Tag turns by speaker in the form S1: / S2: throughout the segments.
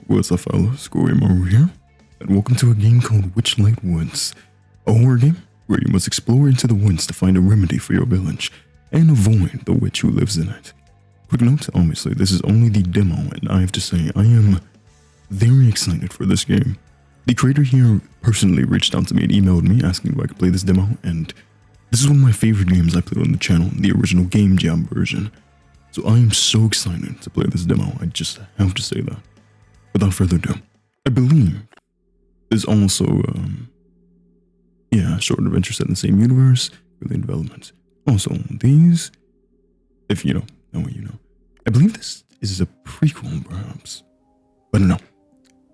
S1: What's up, fellas? Gorymo here, and welcome to a game called Witchlight Woods, a horror game where you must explore into the woods to find a remedy for your village and avoid the witch who lives in it. Quick note, obviously this is only the demo, and I have to say I am very excited for this game. The creator here personally reached out to me and emailed me asking if I could play this demo, and this is one of my favorite games I played on the channel, the original Game Jam version. So I am so excited to play this demo, I just have to say that. Without further ado, I believe there's also, short adventure set in the same universe, early development. Also, these, if you know what you know. I believe this is a prequel, perhaps. But no,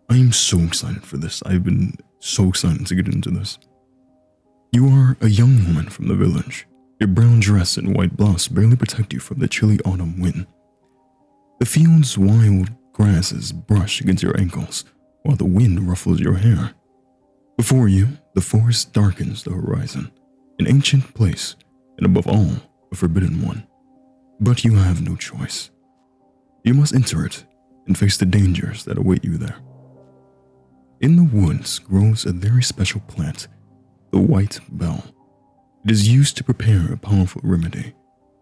S1: I am so excited for this. I've been so excited to get into this. You are a young woman from the village. Your brown dress and white blouse barely protect you from the chilly autumn wind. The field's wild grasses brush against your ankles, while the wind ruffles your hair. Before you, the forest darkens the horizon, an ancient place, and above all, a forbidden one. But you have no choice. You must enter it and face the dangers that await you there. In the woods grows a very special plant, the white bell. It is used to prepare a powerful remedy,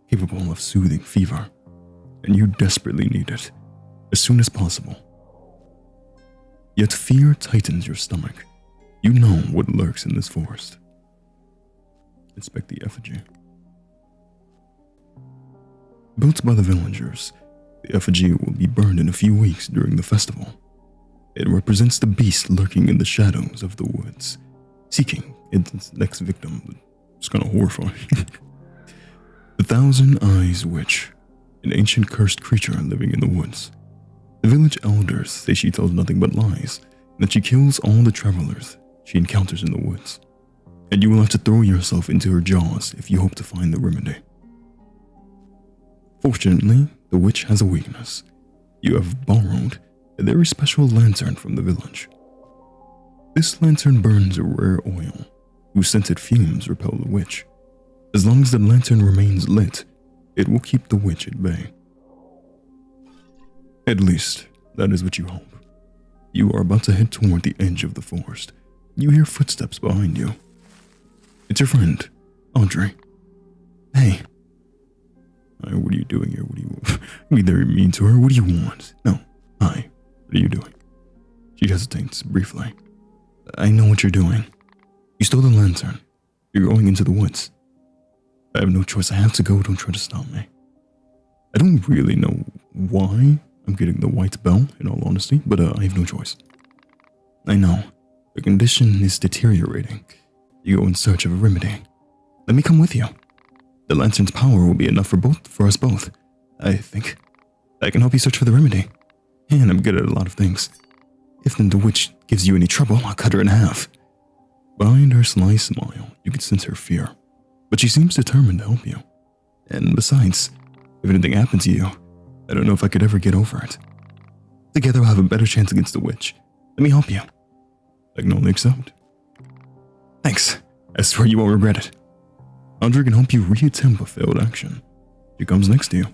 S1: capable of soothing fever, and you desperately need it as soon as possible. Yet fear tightens your stomach. You know what lurks in this forest. Inspect the effigy. Built by the villagers, the effigy will be burned in a few weeks during the festival. It represents the beast lurking in the shadows of the woods, seeking its next victim. It's kind of horrifying. The Thousand Eyes Witch, an ancient cursed creature living in the woods. The village elders say she tells nothing but lies, and that she kills all the travelers she encounters in the woods. And you will have to throw yourself into her jaws if you hope to find the remedy. Fortunately, the witch has a weakness. You have borrowed a very special lantern from the village. This lantern burns a rare oil, whose scented fumes repel the witch. As long as the lantern remains lit, it will keep the witch at bay. At least, that is what you hope. You are about to head toward the edge of the forest. You hear footsteps behind you. It's your friend, Audrey. Hey. What are you doing here? Be very mean to her. What do you want? No. Hi. What are you doing? She hesitates briefly. I know what you're doing. You stole the lantern. You're going into the woods. I have no choice. I have to go. Don't try to stop me. I don't really know why I'm getting the white bell, in all honesty, but I have no choice. I know. Your condition is deteriorating. You go in search of a remedy. Let me come with you. The lantern's power will be enough for us both. I think. I can help you search for the remedy. And I'm good at a lot of things. If the witch gives you any trouble, I'll cut her in half. Behind her sly smile, you can sense her fear. But she seems determined to help you. And besides, if anything happened to you, I don't know if I could ever get over it. Together we'll have a better chance against the witch. Let me help you. I can only accept. Thanks. I swear you won't regret it. Audrey can help you reattempt a failed action. She comes next to you.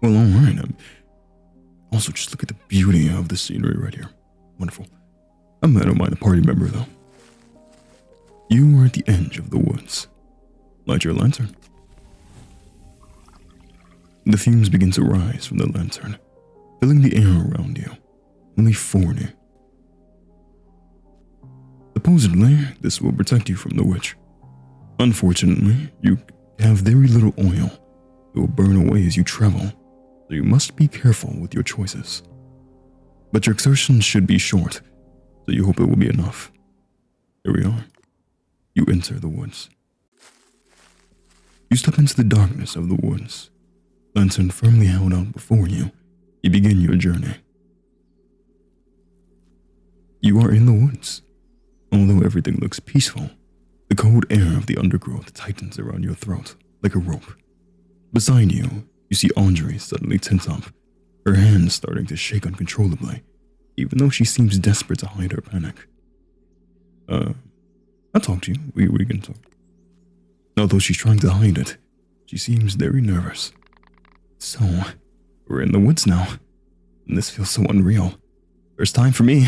S1: Well, alright. Also, just look at the beauty of the scenery right here. Wonderful. I don't mind a party member, though. You are at the edge of the woods. Light your lantern. The fumes begin to rise from the lantern, filling the air around you. Only 40. Supposedly, this will protect you from the witch. Unfortunately, you have very little oil. It will burn away as you travel, so you must be careful with your choices. But your exertions should be short, so you hope it will be enough. Here we are. You enter the woods. You step into the darkness of the woods. Lantern firmly held out before you, you begin your journey. You are in the woods. Although everything looks peaceful, the cold air of the undergrowth tightens around your throat like a rope. Beside you, you see Audrey suddenly tense up, her hands starting to shake uncontrollably, even though she seems desperate to hide her panic. I'll talk to you. We can talk. Although she's trying to hide it, she seems very nervous. So, we're in the woods now. and this feels so unreal. First time for me.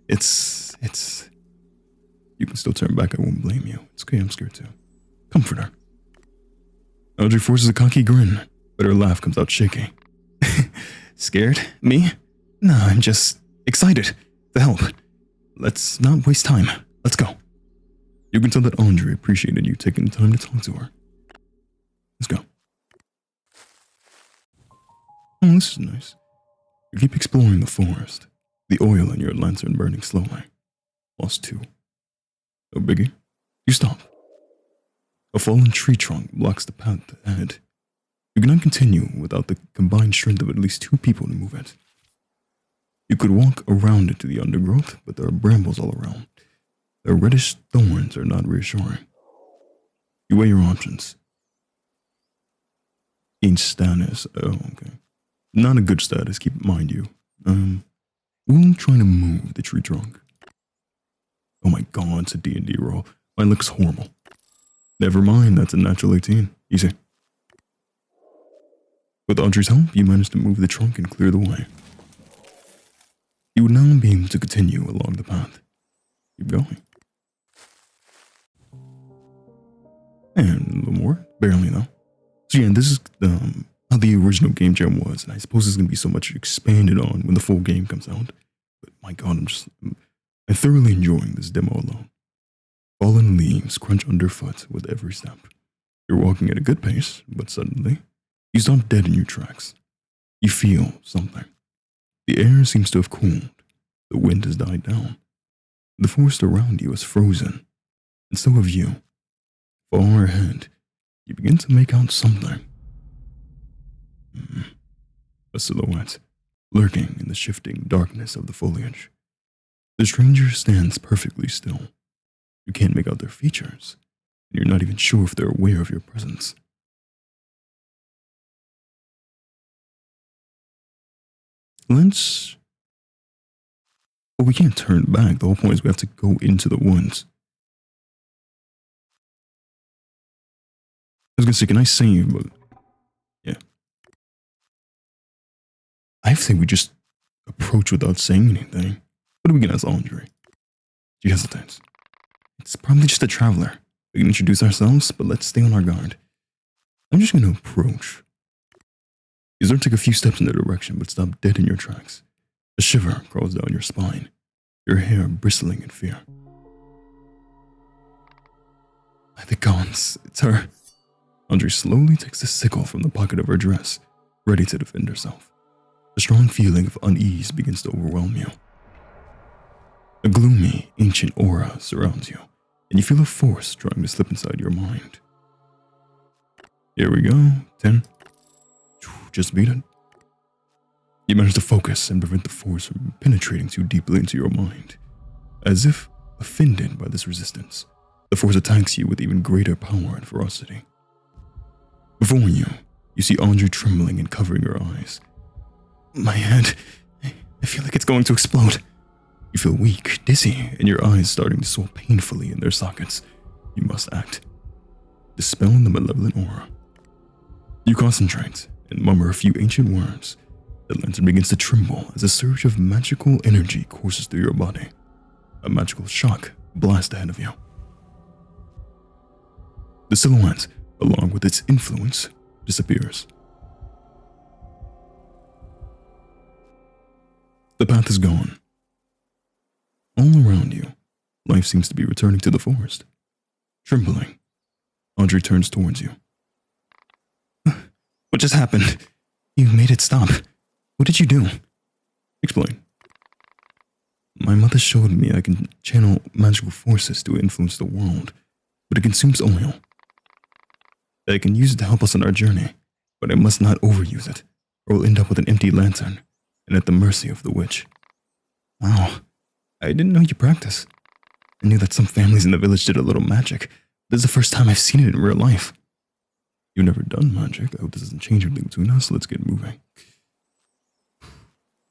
S1: It's... You can still turn back, I won't blame you. It's okay, I'm scared too. Comfort her. Audrey forces a cocky grin, but her laugh comes out shaky. Scared? Me? No, I'm just excited to help. Let's not waste time. Let's go. You can tell that Andre appreciated you taking the time to talk to her. Let's go. Oh, this is nice. You keep exploring the forest, the oil in your lantern burning slowly. Lost 2. No biggie. You stop. A fallen tree trunk blocks the path ahead. You cannot continue without the combined strength of at least 2 people to move it. You could walk around into the undergrowth, but there are brambles all around. Their reddish thorns are not reassuring. You weigh your options. Gain status. Oh, okay. Not a good status, keep it mind you. We'll try to move the tree trunk. Oh my god, it's a D&D roll. Mine looks horrible. Never mind, that's a natural 18. Easy. With Audrey's help, you managed to move the trunk and clear the way. You would now be able to continue along the path. Keep going. And a little more. Barely, though. So yeah, this is how the original game jam was, and I suppose it's going to be so much expanded on when the full game comes out. But my god, I'm thoroughly enjoying this demo alone. Fallen leaves crunch underfoot with every step. You're walking at a good pace, but suddenly, you stop dead in your tracks. You feel something. The air seems to have cooled. The wind has died down. The forest around you is frozen, and so have you. Far ahead, you begin to make out something. A silhouette, lurking in the shifting darkness of the foliage. The stranger stands perfectly still. You can't make out their features, and you're not even sure if they're aware of your presence. Well, we can't turn back. The whole point is we have to go into the woods. I was gonna say, can I save? But yeah. I think we just approach without saying anything. What do we get as Andre? She hesitates. It's probably just a traveler. We can introduce ourselves, but let's stay on our guard. I'm just gonna approach. You start to take a few steps in their direction, but stop dead in your tracks. A shiver crawls down your spine, your hair bristling in fear. By the gods, it's her. Andre slowly takes the sickle from the pocket of her dress, ready to defend herself. A strong feeling of unease begins to overwhelm you. A gloomy, ancient aura surrounds you, and you feel a force trying to slip inside your mind. Here we go. 10. Just beat it. You manage to focus and prevent the force from penetrating too deeply into your mind. As if offended by this resistance, the force attacks you with even greater power and ferocity. Before you see Andre trembling and covering her eyes. My head, I feel like it's going to explode. You feel weak, dizzy, and your eyes starting to swell painfully in their sockets. You must act. Dispel the malevolent aura. You concentrate and murmur a few ancient words. The lantern begins to tremble as a surge of magical energy courses through your body. A magical shock blasts ahead of you. The silhouette, along with its influence, disappears. The path is gone. All around you, life seems to be returning to the forest. Trembling, Andre turns towards you. What just happened? You made it stop. What did you do? Explain. My mother showed me I can channel magical forces to influence the world, but it consumes oil. I can use it to help us on our journey, but I must not overuse it, or we'll end up with an empty lantern and at the mercy of the witch. Wow, I didn't know you practice. I knew that some families in the village did a little magic. This is the first time I've seen it in real life. You've never done magic. I hope this doesn't change anything between us. Let's get moving.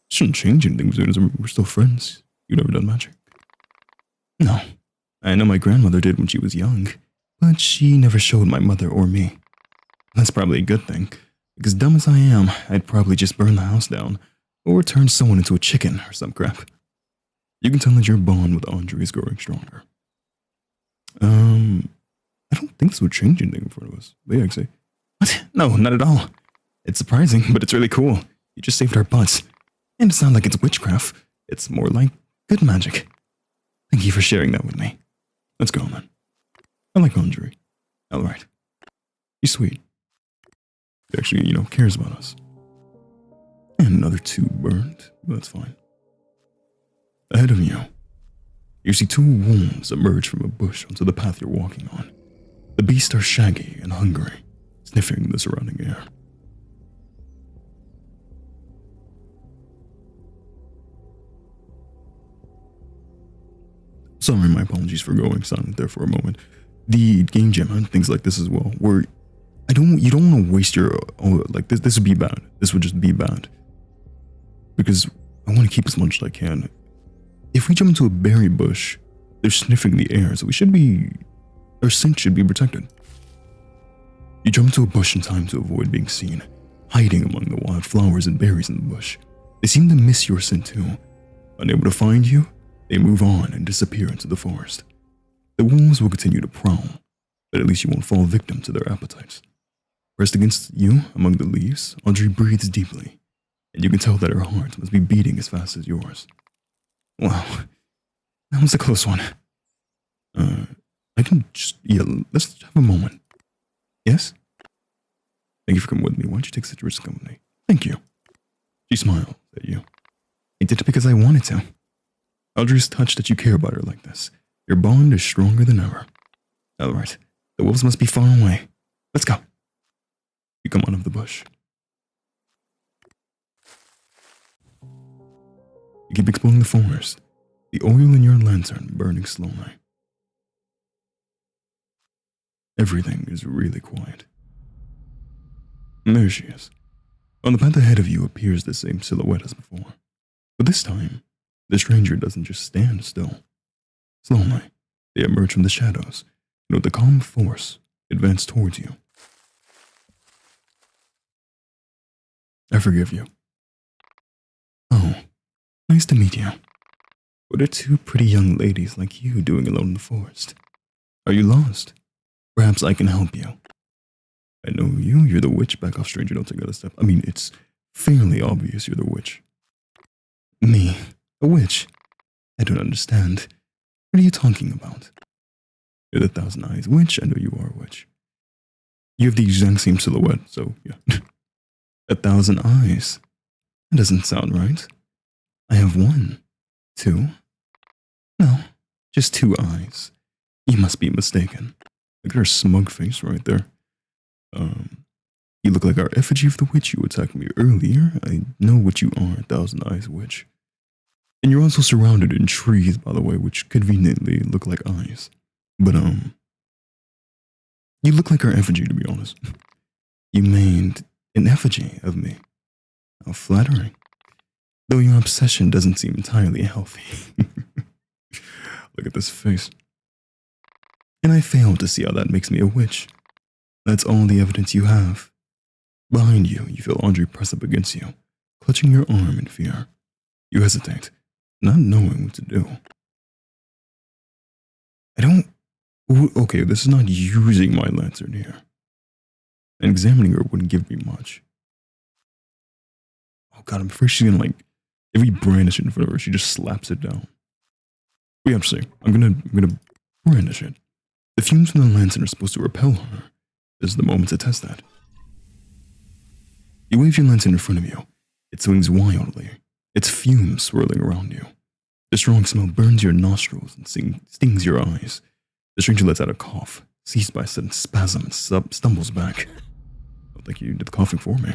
S1: Shouldn't change anything between us. We're still friends. You've never done magic? No. I know my grandmother did when she was young, but she never showed my mother or me. That's probably a good thing, because dumb as I am, I'd probably just burn the house down, or turn someone into a chicken or some crap. You can tell that your bond with Andre is growing stronger. I don't think this would change anything in front of us. They actually. What? No, not at all. It's surprising, but it's really cool. You just saved our butts. And it's not like it's witchcraft. It's more like good magic. Thank you for sharing that with me. Let's go, man. I like Andre. Alright. He's sweet. He actually, cares about us. And another 2 burned, but that's fine. Ahead of you, you see 2 wolves emerge from a bush onto the path you're walking on. The beasts are shaggy and hungry, sniffing the surrounding air. Sorry, my apologies for going silent there for a moment. The game jam and things like this as well, where you don't want to waste your, this would be bad. This would just be bad. Because I want to keep as much as I can. If we jump into a berry bush, they're sniffing the air, so our scent should be protected. You jump into a bush in time to avoid being seen, hiding among the wild flowers and berries in the bush. They seem to miss your scent too. Unable to find you, they move on and disappear into the forest. The wolves will continue to prowl, but at least you won't fall victim to their appetites. Pressed against you among the leaves, Audrey breathes deeply, and you can tell that her heart must be beating as fast as yours. Wow, that was a close one. Let's have a moment. Yes? Thank you for coming with me. Why don't you take such risk company? Thank you. She smiled at you. I did it because I wanted to. Audrey's touched that you care about her like this. Your bond is stronger than ever. Alright, the wolves must be far away. Let's go. You come out of the bush. You keep exploring the forest, the oil in your lantern burning slowly. Everything is really quiet. And there she is. On the path ahead of you appears the same silhouette as before. But this time, the stranger doesn't just stand still. Slowly, they emerge from the shadows, and with a calm force, advance towards you. I forgive you. Oh, nice to meet you. What are 2 pretty young ladies like you doing alone in the forest? Are you lost? Perhaps I can help you. I know you. You're the witch. Back off, stranger. Don't take that step. I mean, it's fairly obvious you're the witch. Me? A witch? I don't understand. What are you talking about? You're the Thousand Eyes Witch. I know you are a witch. You have the exact same silhouette, so yeah. 1,000 eyes. That doesn't sound right. I have 1. 2? No, just 2 eyes. You must be mistaken. Look at her smug face right there. You look like our effigy of the witch you attacked me earlier. I know what you are, 1,000 Eyes Witch. And you're also surrounded in trees, by the way, which conveniently look like eyes. But, you look like our effigy, to be honest. You made an effigy of me. How flattering. Though your obsession doesn't seem entirely healthy. Look at this face. And I fail to see how that makes me a witch. That's all the evidence you have. Behind you, you feel Andre press up against you, clutching your arm in fear. You hesitate, not knowing what to do. Okay, this is not using my lantern here. And examining her wouldn't give me much. Oh god, I'm afraid she's gonna if we brandish it in front of her, she just slaps it down. We have to see. I'm gonna brandish it. The fumes from the lantern are supposed to repel her. This is the moment to test that. You wave your lantern in front of you. It swings wildly, its fumes swirling around you. The strong smell burns your nostrils and stings your eyes. The stranger lets out a cough, seized by a sudden spasm, and stumbles back. I don't think you did the coughing for me.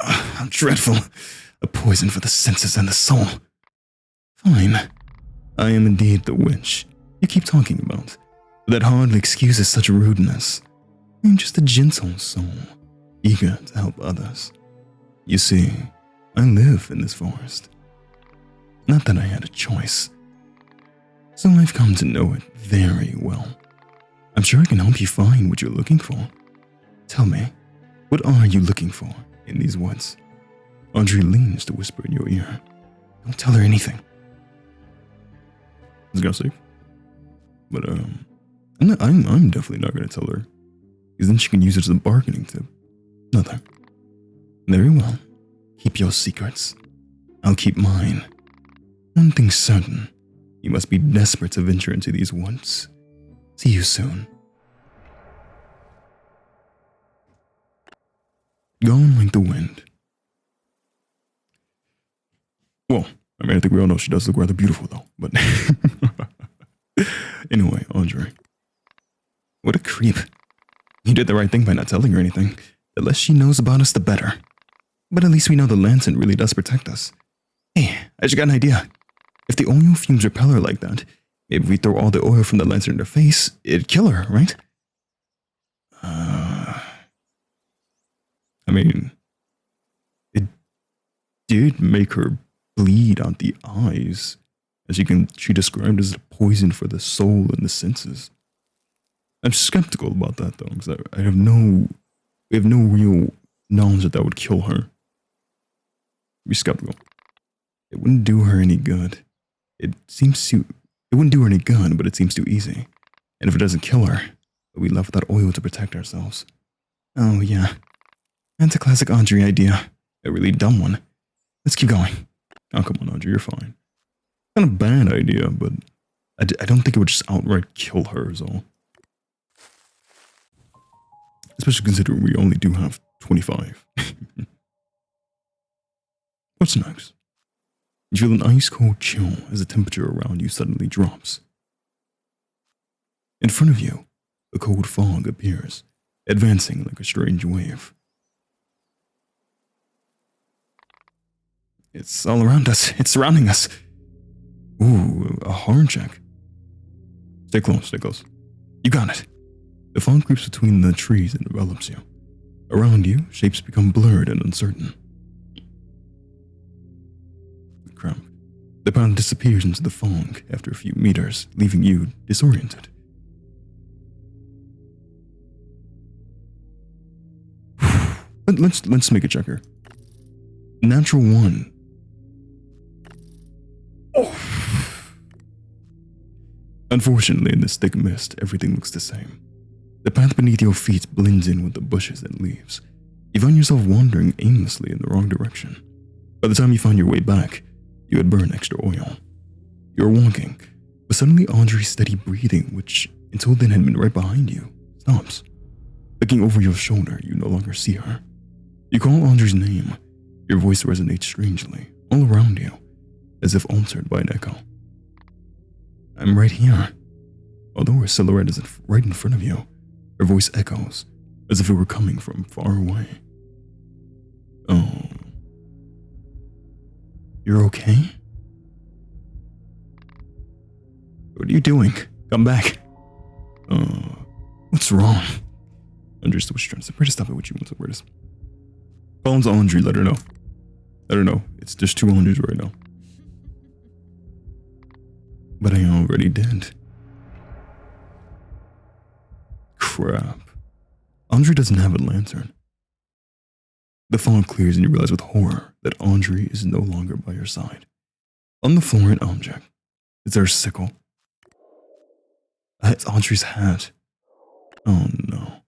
S1: How dreadful. A poison for the senses and the soul. Fine. I am indeed the witch you keep talking about. But that hardly excuses such rudeness. I am just a gentle soul, eager to help others. You see, I live in this forest. Not that I had a choice. So I've come to know it very well. I'm sure I can help you find what you're looking for. Tell me, what are you looking for in these woods? Audrey leans to whisper in your ear. Don't tell her anything. It's gonna safe. But I'm definitely not gonna tell her. Because then she can use it as a bargaining tip. Nothing. Very well. Keep your secrets. I'll keep mine. One thing's certain. You must be desperate to venture into these woods. See you soon. Gone like the wind. Well, I mean, I think we all know she does look rather beautiful, though. But anyway, Audrey. What a creep. You did the right thing by not telling her anything. The less she knows about us, the better. But at least we know the lantern really does protect us. Hey, I just got an idea. If the oil fumes repel her like that, maybe if we throw all the oil from the lantern in her face, it'd kill her, right? I mean, it did make her bleed out the eyes, as she described as a poison for the soul and the senses. I'm skeptical about that though, because we have no real knowledge that would kill her. Be skeptical. It wouldn't do her any good. It wouldn't do her any good, but it seems too easy. And if it doesn't kill her, we'll be left without oil to protect ourselves. Oh yeah, that's a classic Audrey idea. A really dumb one. Let's keep going. Oh, come on, Audrey, you're fine. Not a bad idea, but I don't think it would just outright kill her is all. Especially considering we only do have 25. What's next? You feel an ice-cold chill as the temperature around you suddenly drops. In front of you, a cold fog appears, advancing like a strange wave. It's all around us. It's surrounding us. Ooh, a horn check. Stay close, stay close. You got it. The fog creeps between the trees and envelops you. Around you, shapes become blurred and uncertain. Crap. The path disappears into the fog after a few meters, leaving you disoriented. Let's make a checker. Natural 1. Oh. Unfortunately, in this thick mist, everything looks the same. The path beneath your feet blends in with the bushes and leaves. You find yourself wandering aimlessly in the wrong direction. By the time you find your way back, you had burned extra oil. You were walking, but suddenly Audrey's steady breathing, which until then had been right behind you, stops. Looking over your shoulder, you no longer see her. You call Audrey's name. Your voice resonates strangely, all around you, as if altered by an echo. I'm right here. Although her silhouette is right in front of you, her voice echoes, as if it were coming from far away. Oh. You're okay? What are you doing? Come back. What's wrong? Andrew still was trying to stop it with you. What's up, Curtis? Call to Audrey, let her know. Let her know. It's just 2 Andrews right now. But I already did. Crap. Audrey doesn't have a lantern. The fog clears and you realize with horror that Audrey is no longer by your side. On the floor, an object. Is there a sickle? It's Audrey's hat. Oh no.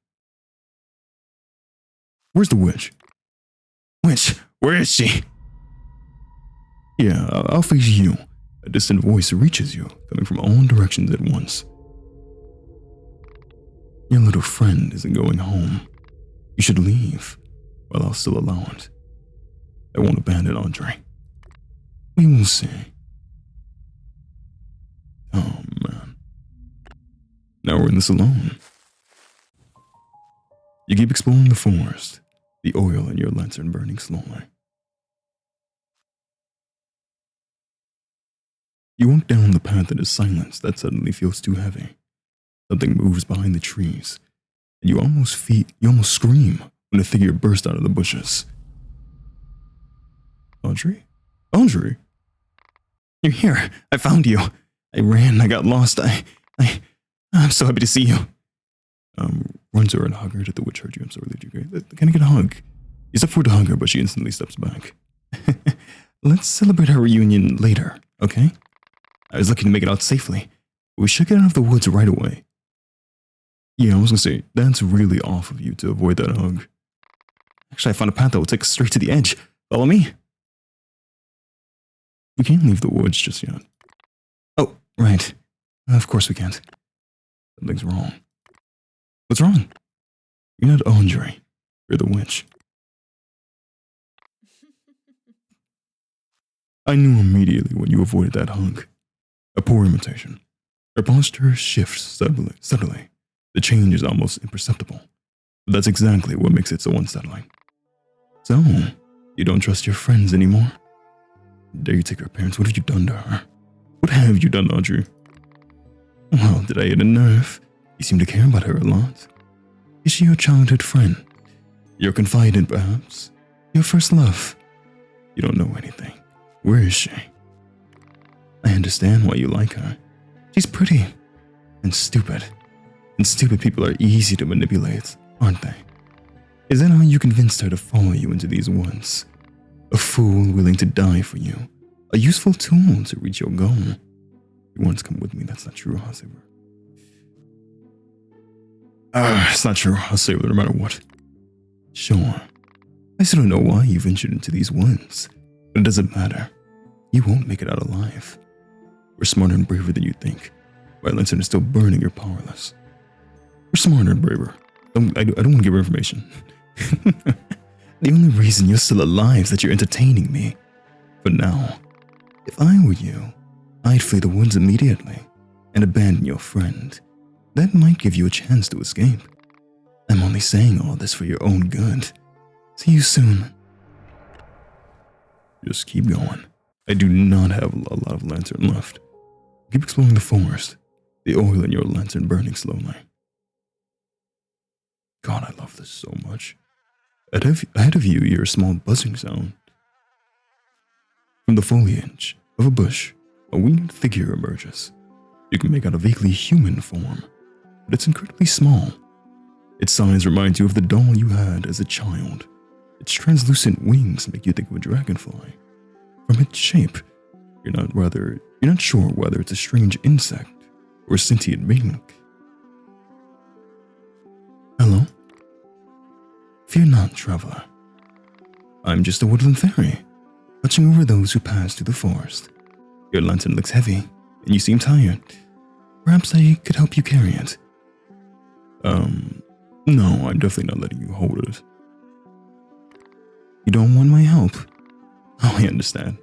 S1: Where's the witch? Witch, where is she? Yeah, I'll face you. A distant voice reaches you, coming from all directions at once. Your little friend isn't going home. You should leave, while I'll still allow it. I won't abandon Audrey. We will see. Oh man. Now we're in this alone. You keep exploring the forest, the oil in your lantern burning slowly. You walk down the path in a silence that suddenly feels too heavy. Something moves behind the trees, and you almost scream when a figure bursts out of the bushes. Audrey? Audrey? You're here. I found you. I ran. I got lost. I'm so happy to see you. Run to her and hug her. The witch heard you. I'm so relieved you. Can I get a hug? You step forward to hug her, but she instantly steps back. Let's celebrate our reunion later, okay? I was lucky to make it out safely. We should get out of the woods right away. Yeah, I was gonna say, that's really off of you to avoid that hug. Actually, I found a path that will take us straight to the edge. Follow me. We can't leave the woods just yet. Oh, right. Of course we can't. Something's wrong. What's wrong? You're not Andre. You're the witch. I knew immediately when you avoided that hug. A poor imitation. Her posture shifts subtly. The change is almost imperceptible. But that's exactly what makes it so unsettling. So, you don't trust your friends anymore? Dare you take her parents? What have you done to her? What have you done, Audrey? Well, did I hit a nerve? You seem to care about her a lot. Is she your childhood friend? Your confidant, perhaps? Your first love? You don't know anything. Where is she? I understand why you like her. She's pretty and stupid. And stupid people are easy to manipulate, aren't they? Is that how you convinced her to follow you into these woods? A fool willing to die for you. A useful tool to reach your goal. You want to come with me? That's not true, I'll save her. It's not true. I'll save her no matter what. Sure. I still don't know why you ventured into these woods. But it doesn't matter. You won't make it out alive. We're smarter and braver than you think. My lantern is still burning, you're powerless. We're smarter and braver. I don't want to give her information. The only reason you're still alive is that you're entertaining me. But now, if I were you, I'd flee the woods immediately and abandon your friend. That might give you a chance to escape. I'm only saying all this for your own good. See you soon. Just keep going. I do not have a lot of lantern left. Keep exploring the forest, the oil in your lantern burning slowly. God, I love this so much. Ahead of you, you hear a small buzzing sound. From the foliage of a bush, a winged figure emerges. You can make out a vaguely human form, but it's incredibly small. Its size reminds you of the doll you had as a child. Its translucent wings make you think of a dragonfly. From its shape, you're not sure whether it's a strange insect or a sentient being. Hello? Fear not, traveler. I'm just a woodland fairy, watching over those who pass through the forest. Your lantern looks heavy, and you seem tired. Perhaps I could help you carry it. No, I'm definitely not letting you hold it. You don't want my help? Oh, I understand.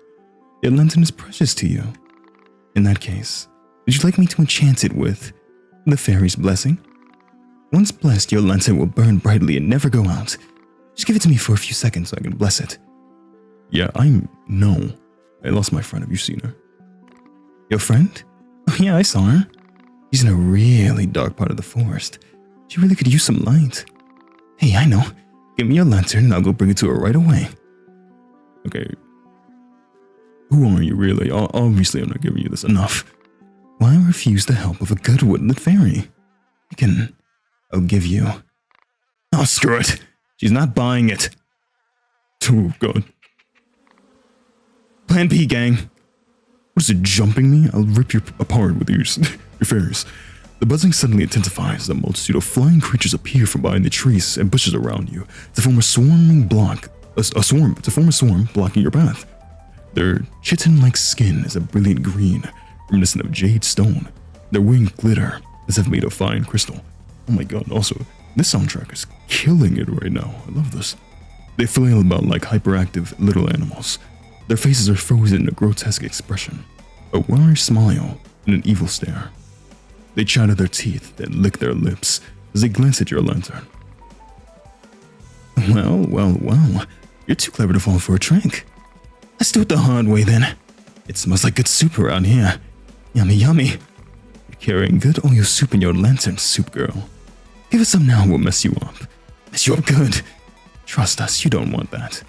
S1: Your lantern is precious to you. In that case, would you like me to enchant it with the fairy's blessing? Once blessed, your lantern will burn brightly and never go out. Just give it to me for a few seconds so I can bless it. Yeah, no. I lost my friend. Have you seen her? Your friend? Oh yeah, I saw her. She's in a really dark part of the forest. She really could use some light. Hey, I know. Give me your lantern and I'll go bring it to her right away. Okay. Who are you really? Obviously, I'm not giving you this enough. Why refuse the help of a good woodland fairy? I'll give you. Oh, screw it. She's not buying it. Oh, God. Plan B, gang. What is it, jumping me? I'll rip you apart with your fairies. The buzzing suddenly intensifies as a multitude of flying creatures appear from behind the trees and bushes around you to form a swarm blocking your path. Their chitin-like skin is a brilliant green, reminiscent of jade stone. Their wings glitter as if made of fine crystal. Oh my God, also, this soundtrack is killing it right now. I love this. They flail about like hyperactive little animals. Their faces are frozen in a grotesque expression, a wary smile and an evil stare. They chatter their teeth, then lick their lips as they glance at your lantern. Well, you're too clever to fall for a trick. Let's do it the hard way then. It smells like good soup around here. Yummy, yummy. You're carrying good oil soup in your lantern, soup girl. Give us some now, we'll mess you up. Mess you up good. Trust us, you don't want that.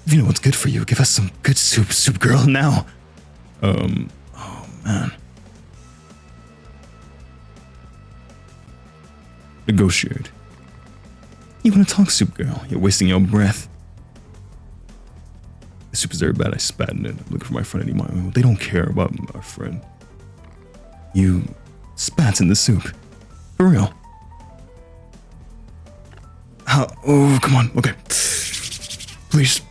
S1: If you know what's good for you, give us some good soup girl, now. Oh man. Negotiate. You wanna talk, soup girl? You're wasting your breath. The soup is very bad. I spat in it. I'm looking for my friend anymore. They don't care about our friend. You spat in the soup. For real. How? Oh, come on. Okay. Please.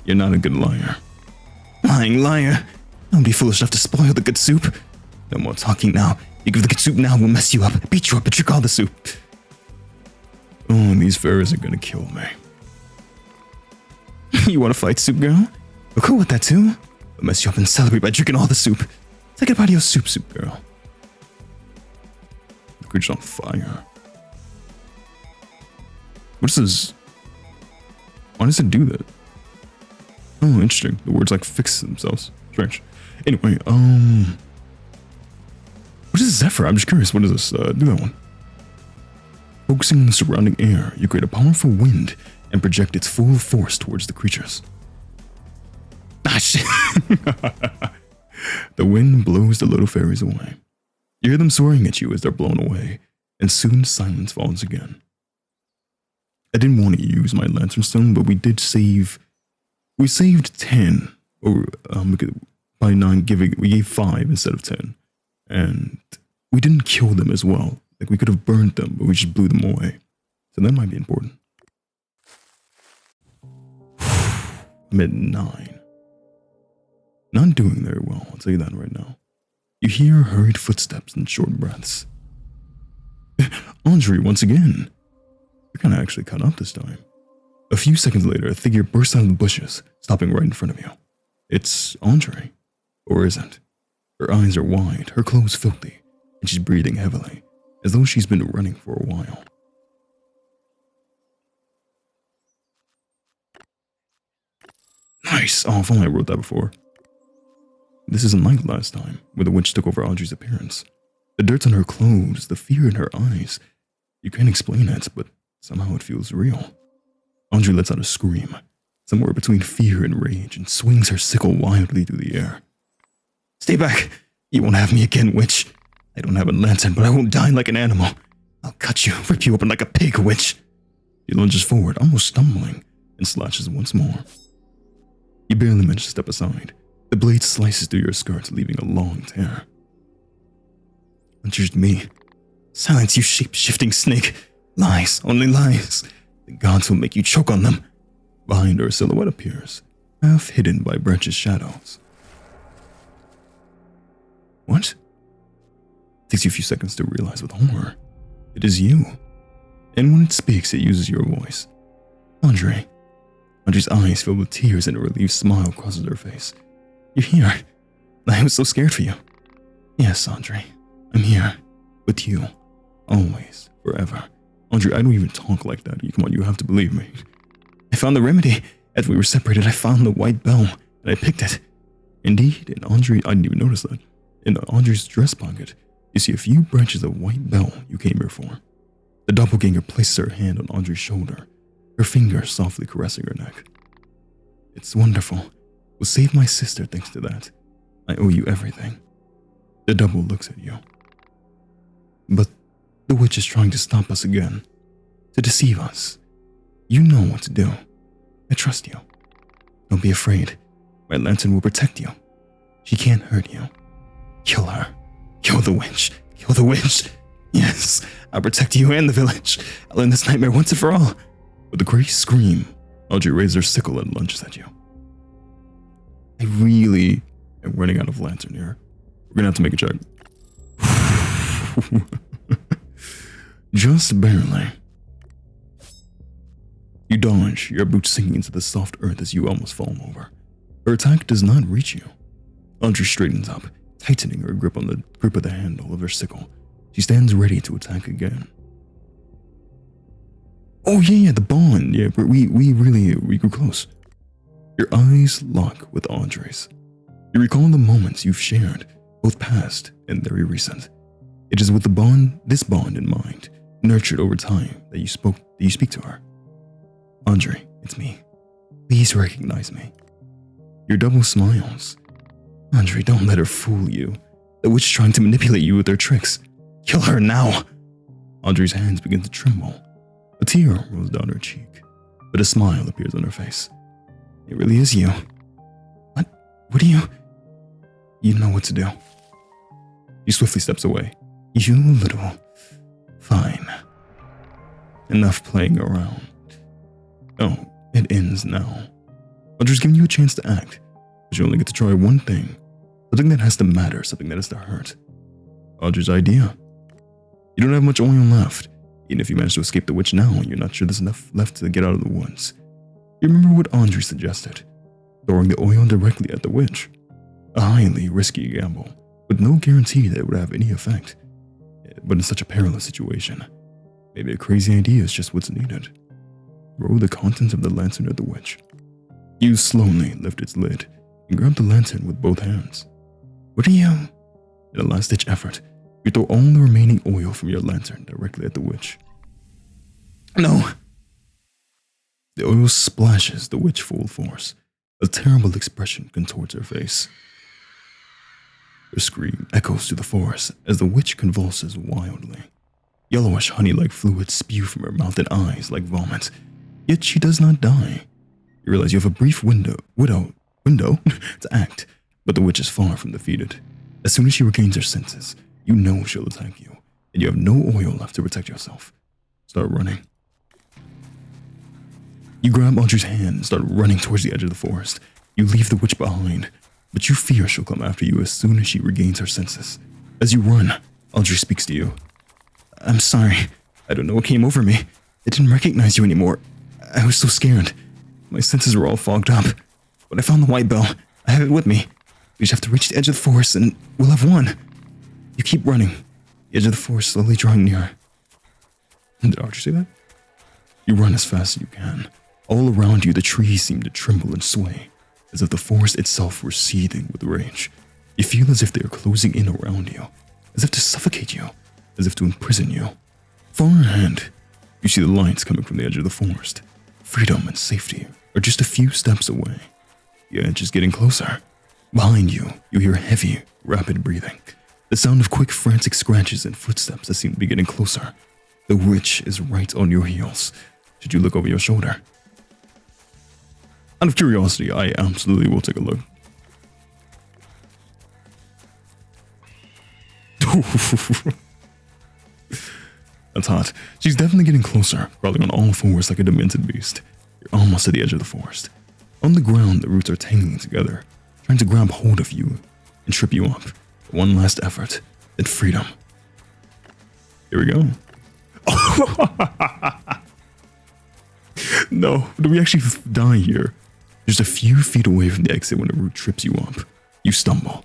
S1: You're not a good liar. Lying liar. Don't be foolish enough to spoil the good soup. No more talking now. You give the good soup now, we'll mess you up, beat you up, and drink all the soup. Oh, and these fairies are gonna kill me. You wanna fight, soup girl? We're cool with that too. We'll mess you up and celebrate by drinking all the soup. Take a bite of your soup, soup girl. The creature's on fire. What is this? Why does it do that? Oh, interesting. The words like fix themselves. Strange. Anyway, what is Zephyr? I'm just curious. What is this? Do that one. Focusing on the surrounding air, you create a powerful wind and project its full force towards the creatures. Ah, shit. The wind blows the little fairies away. You hear them soaring at you as they're blown away, and soon silence falls again. I didn't want to use my lantern stone, but we did save. We saved 10, or by 9 giving. We gave 5 instead of 10, and we didn't kill them as well. Like we could have burned them, but we just blew them away. So that might be important. I'm at 9. Not doing very well, I'll tell you that right now. You hear hurried footsteps and short breaths. Andre, once again. You're kind of actually caught up this time. A few seconds later, a figure bursts out of the bushes, stopping right in front of you. It's Andre. Or isn't. Her eyes are wide, her clothes filthy, and she's breathing heavily, as though she's been running for a while. Nice! Oh, if only I wrote that before. This isn't like last time, where the witch took over Audrey's appearance. The dirt on her clothes, the fear in her eyes. You can't explain it, but somehow it feels real. Audrey lets out a scream, somewhere between fear and rage, and swings her sickle wildly through the air. Stay back! You won't have me again, witch! I don't have a lantern, but I won't die like an animal. I'll cut you, rip you open like a pig, witch! She lunges forward, almost stumbling, and slashes once more. You barely manage to step aside. The blade slices through your skirt, leaving a long tear. Untouched me. Silence, you shape-shifting snake. Lies, only lies. The gods will make you choke on them. Behind her, a silhouette appears, half hidden by branches' shadows. What? It takes you a few seconds to realize with horror. It is you. And when it speaks, it uses your voice. Andre. Andre's eyes fill with tears and a relieved smile crosses her face. You're here. I was so scared for you. Yes, Andre. I'm here. With you. Always. Forever. Andre, I don't even talk like that. Come on, you have to believe me. I found the remedy. As we were separated, I found the white bell, and I picked it. Indeed, in Andre, I didn't even notice that. In Andre's dress pocket, you see a few branches of white bell you came here for. The doppelganger places her hand on Andre's shoulder, her finger softly caressing her neck. It's wonderful. We'll save my sister thanks to that. I owe you everything. The double looks at you. But the witch is trying to stop us again. To deceive us. You know what to do. I trust you. Don't be afraid. My lantern will protect you. She can't hurt you. Kill her. Kill the witch. Kill the witch. Yes, I'll protect you and the village. I'll end this nightmare once and for all. With a great scream, Audrey raises her sickle and lunges at you. I really am running out of lantern here. We're gonna have to make a check. Just barely. You dodge, your boots sinking into the soft earth as you almost fall over. Her attack does not reach you. Audrey straightens up, tightening her grip on the grip of the handle of her sickle. She stands ready to attack again. Oh yeah, the bond. Yeah, we grew close. Your eyes lock with Audrey's. You recall the moments you've shared, both past and very recent. It is with this bond in mind, nurtured over time, that you speak to her. Audrey, it's me. Please recognize me. Your double smiles. Audrey, don't let her fool you. The witch is trying to manipulate you with her tricks. Kill her now. Audrey's hands begin to tremble. A tear rolls down her cheek, but a smile appears on her face. It really is you. What do you... You know what to do. She swiftly steps away. You little... Fine. Enough playing around. Oh, it ends now. Audrey's giving you a chance to act, but you only get to try one thing. Something that has to matter, something that has to hurt. Audrey's idea. You don't have much oil left. Even if you manage to escape the witch now, you're not sure there's enough left to get out of the woods. You remember what Audrey suggested? Throwing the oil directly at the witch. A highly risky gamble, with no guarantee that it would have any effect. But in such a perilous situation, maybe a crazy idea is just what's needed. Throw the contents of the lantern at the witch. You slowly lift its lid and grab the lantern with both hands. What are you? In a last-ditch effort, you throw all the remaining oil from your lantern directly at the witch. No! The oil splashes the witch full force. A terrible expression contorts her face. Her scream echoes through the forest as the witch convulses wildly. Yellowish honey-like fluids spew from her mouth and eyes like vomit. Yet she does not die. You realize you have a brief window to act, but the witch is far from defeated. As soon as she regains her senses, you know she'll attack you, and you have no oil left to protect yourself. Start running. You grab Audrey's hand and start running towards the edge of the forest. You leave the witch behind, but you fear she'll come after you as soon as she regains her senses. As you run, Audrey speaks to you. I'm sorry. I don't know what came over me. I didn't recognize you anymore. I was so scared. My senses were all fogged up. When I found the white bell, I have it with me. We just have to reach the edge of the forest and we'll have won. You keep running. The edge of the forest slowly drawing nearer. Did Audrey say that? You run as fast as you can. All around you, the trees seem to tremble and sway, as if the forest itself were seething with rage. You feel as if they are closing in around you, as if to suffocate you, as if to imprison you. Far ahead, you see the lights coming from the edge of the forest. Freedom and safety are just a few steps away. The edge is getting closer. Behind you, you hear heavy, rapid breathing. The sound of quick, frantic scratches and footsteps that seem to be getting closer. The witch is right on your heels. Should you look over your shoulder? Out of curiosity, I absolutely will take a look. That's hot. She's definitely getting closer, crawling on all fours like a demented beast. You're almost at the edge of the forest. On the ground, the roots are tangling together, trying to grab hold of you and trip you up. One last effort, then freedom. Here we go. No, do we actually die here? Just a few feet away from the exit when the root trips you up. You stumble.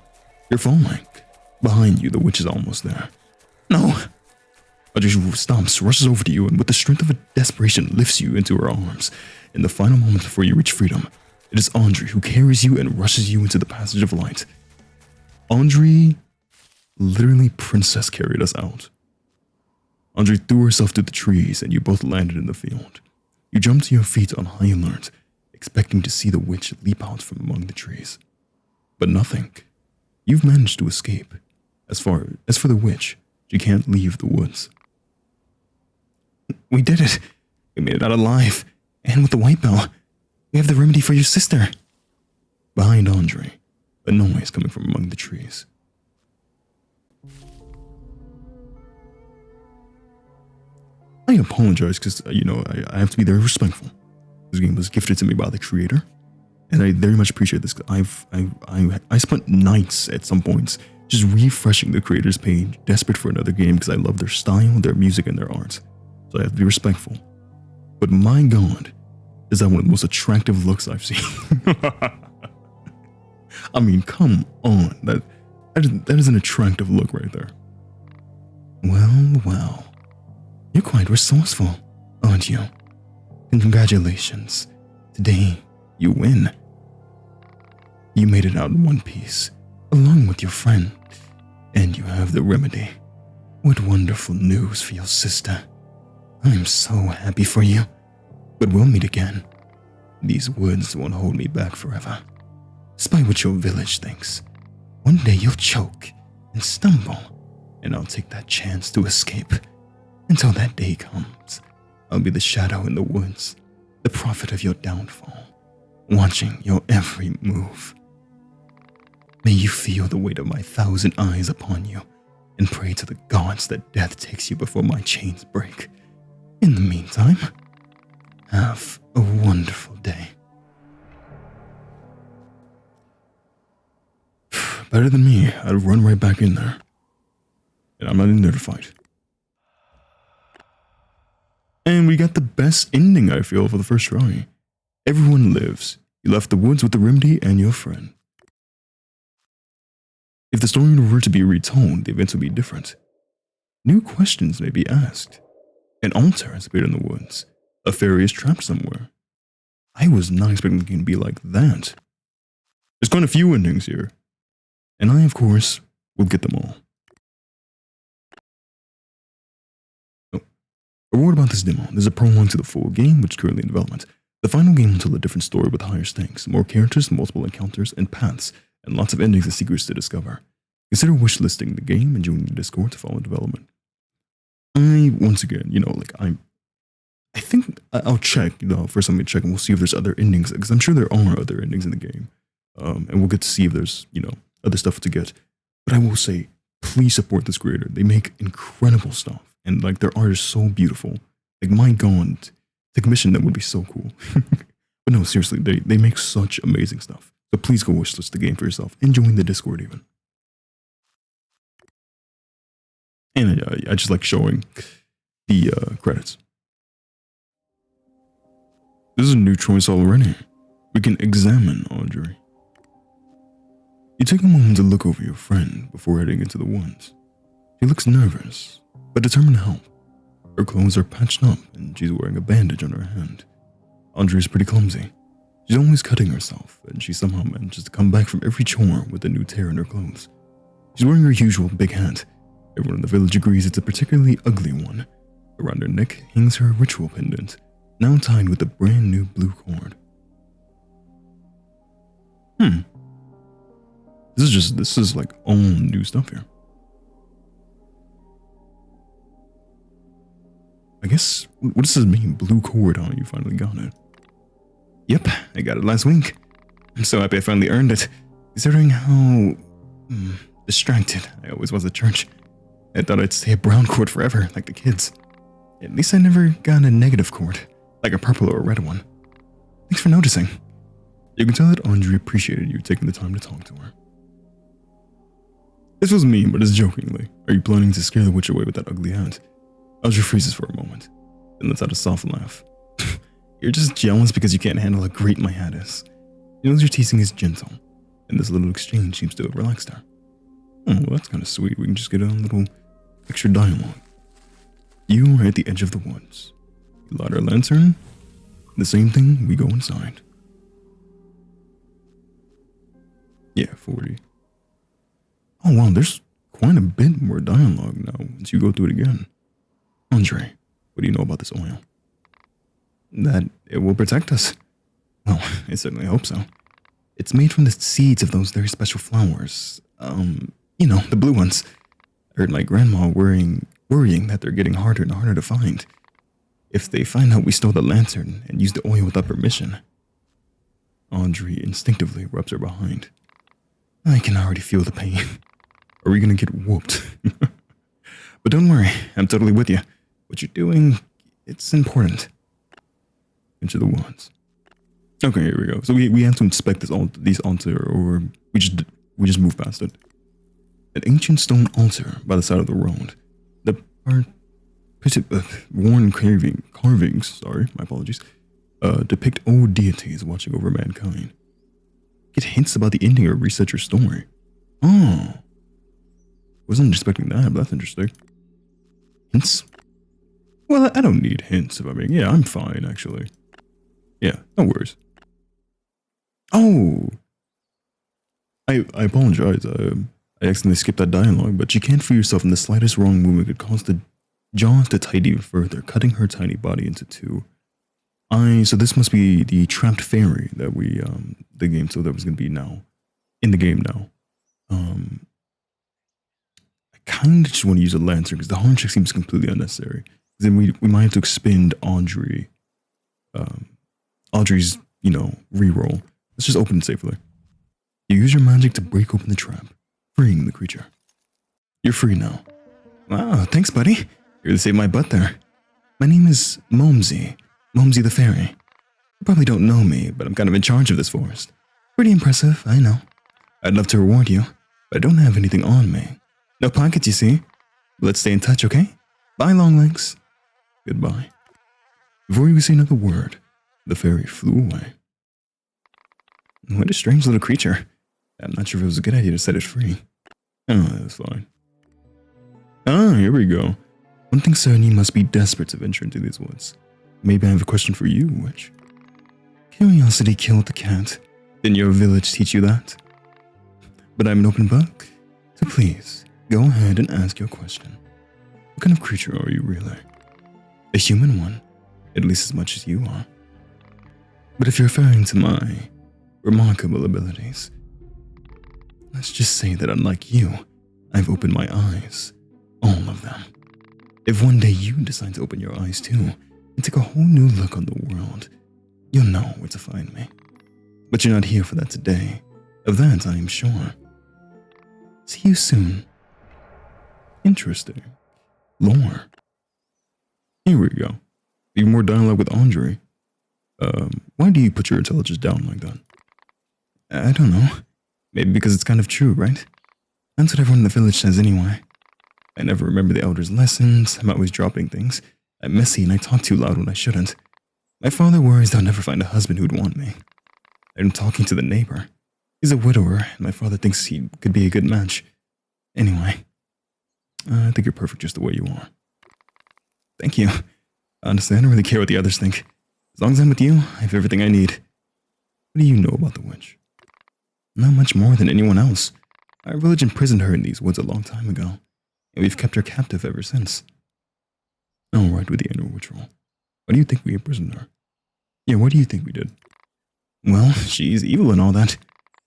S1: You're falling. Behind you, the witch is almost there. No! Audrey stomps, rushes over to you, and with the strength of a desperation lifts you into her arms. In the final moments before you reach freedom, it is Audrey who carries you and rushes you into the passage of light. Audrey literally princess carried us out. Audrey threw herself through the trees and you both landed in the field. You jumped to your feet on high alert, expecting to see the witch leap out from among the trees. But nothing. You've managed to escape. As for the witch, she can't leave the woods. We did it. We made it out alive. And with the white bell, we have the remedy for your sister. Behind Audrey, a noise coming from among the trees. I apologize because, I have to be very respectful. This game was gifted to me by the creator, and I very much appreciate this. I spent nights at some points just refreshing the creator's page, desperate for another game because I love their style, their music, and their art. So I have to be respectful. But my God, is that one of the most attractive looks I've seen? I mean, come on. That is an attractive look right there. Well. You're quite resourceful, aren't you? Congratulations. Today, you win. You made it out in one piece, along with your friend, and you have the remedy. What wonderful news for your sister. I'm so happy for you, but we'll meet again. These woods won't hold me back forever. Despite what your village thinks, one day you'll choke and stumble, and I'll take that chance to escape. Until that day comes, I'll be the shadow in the woods, the prophet of your downfall, watching your every move. May you feel the weight of my 1,000 eyes upon you, and pray to the gods that death takes you before my chains break. In the meantime, have a wonderful day. Better than me, I'd run right back in there. And I'm not in there to fight. And we got the best ending, I feel, for the first try. Everyone lives. You left the woods with the remedy and your friend. If the story were to be retold, the events would be different. New questions may be asked. An altar has appeared in the woods. A fairy is trapped somewhere. I was not expecting the game to be like that. There's quite a few endings here. And I, of course, will get them all. A word about this demo. There's a prologue to the full game, which is currently in development. The final game will tell a different story with higher stakes, more characters, multiple encounters, and paths, and lots of endings and secrets to discover. Consider wishlisting the game and joining the Discord to follow development. Once again, I think I'll check, first I'm going to check and we'll see if there's other endings, because I'm sure there are other endings in the game. And we'll get to see if there's, other stuff to get. But I will say, please support this creator. They make incredible stuff. And their art is so beautiful. My God, to commission them would be so cool. But no, seriously, they make such amazing stuff. So please go wishlist the game for yourself and join the Discord even. And I just like showing the credits. This is a new choice already. We can examine Audrey. You take a moment to look over your friend before heading into the woods. She looks nervous, but determined to help. Her clothes are patched up and she's wearing a bandage on her hand. Audrey is pretty clumsy. She's always cutting herself, and she somehow manages to come back from every chore with a new tear in her clothes. She's wearing her usual big hat. Everyone in the village agrees it's a particularly ugly one. Around her neck hangs her ritual pendant, now tied with a brand new blue cord. This is all new stuff here. I guess, what does this mean? Blue cord, huh? You finally got it. Yep, I got it last week. I'm so happy I finally earned it, considering how distracted I always was at church. I thought I'd stay a brown cord forever, like the kids. At least I never got a negative cord, like a purple or a red one. Thanks for noticing. You can tell that Audrey appreciated you taking the time to talk to her. This was mean, but it's jokingly. Are you planning to scare the witch away with that ugly hat? Audrey freezes for a moment, then lets out a soft laugh. You're just jealous because you can't handle how great my hat is. She knows your teasing is gentle, and this little exchange seems to have relaxed her. Oh, well, that's kind of sweet. We can just get a little extra dialogue. You are at the edge of the woods. You light our lantern. The same thing, we go inside. Yeah, 40. Oh wow, there's quite a bit more dialogue now once you go through it again. Andre, what do you know about this oil? That it will protect us. Well, I certainly hope so. It's made from the seeds of those very special flowers. The blue ones. I heard my grandma worrying that they're getting harder and harder to find. If they find out we stole the lantern and used the oil without permission. Audrey instinctively rubs her behind. I can already feel the pain. Are we gonna get whooped? But don't worry, I'm totally with you. What you're doing, it's important. Into the woods. Okay, here we go. So we have to inspect these altar, or we just move past it. An ancient stone altar by the side of the road. The worn carvings, sorry, my apologies, depict old deities watching over mankind. Get hints about the ending or reset your story. Oh. Wasn't expecting that, but that's interesting. Hints? Well, I don't need hints if I'm fine, actually. Yeah, no worries. Oh! I apologize, I accidentally skipped that dialogue, but you can't free yourself, and the slightest wrong movement could cause the jaws to tighten even further, cutting her tiny body into two. So this must be the trapped fairy that the game, so that was going to be now. In the game now. I kind of just want to use a lantern, because the horn check seems completely unnecessary. Then we might have to expend Audrey's, reroll. Let's just open it safely. You use your magic to break open the trap, freeing the creature. You're free now. Wow, thanks, buddy. You really saved my butt there. My name is Momsy the Fairy. You probably don't know me, but I'm kind of in charge of this forest. Pretty impressive, I know. I'd love to reward you, but I don't have anything on me. No pockets, you see. But let's stay in touch, okay? Bye, Longlegs. Goodbye. Before you could say another word, the fairy flew away. What a strange little creature. I'm not sure if it was a good idea to set it free. Oh, that's fine. Ah, here we go. One thing certain, you must be desperate to venture into these woods. Maybe I have a question for you, witch. Curiosity killed the cat. Didn't your village teach you that? But I'm an open book, so please, go ahead and ask your question. What kind of creature are you really? A human one, at least as much as you are. But if you're referring to my remarkable abilities, let's just say that unlike you, I've opened my eyes. All of them. If one day you decide to open your eyes too, and take a whole new look on the world, you'll know where to find me. But you're not here for that today. Of that I am sure. See you soon. Interesting. Lore. Here we go. Even more dialogue with Andre. Why do you put your intelligence down like that? I don't know. Maybe because it's kind of true, right? That's what everyone in the village says anyway. I never remember the elders' lessons. I'm always dropping things. I'm messy and I talk too loud when I shouldn't. My father worries I'll never find a husband who'd want me. I'm talking to the neighbor. He's a widower, and my father thinks he could be a good match. Anyway, I think you're perfect just the way you are. Thank you. Honestly, I don't really care what the others think. As long as I'm with you, I have everything I need. What do you know about the witch? Not much more than anyone else. Our village imprisoned her in these woods a long time ago, and we've kept her captive ever since. All right with the annual witch roll. Why do you think we imprisoned her? Yeah, what do you think we did? Well, she's evil and all that.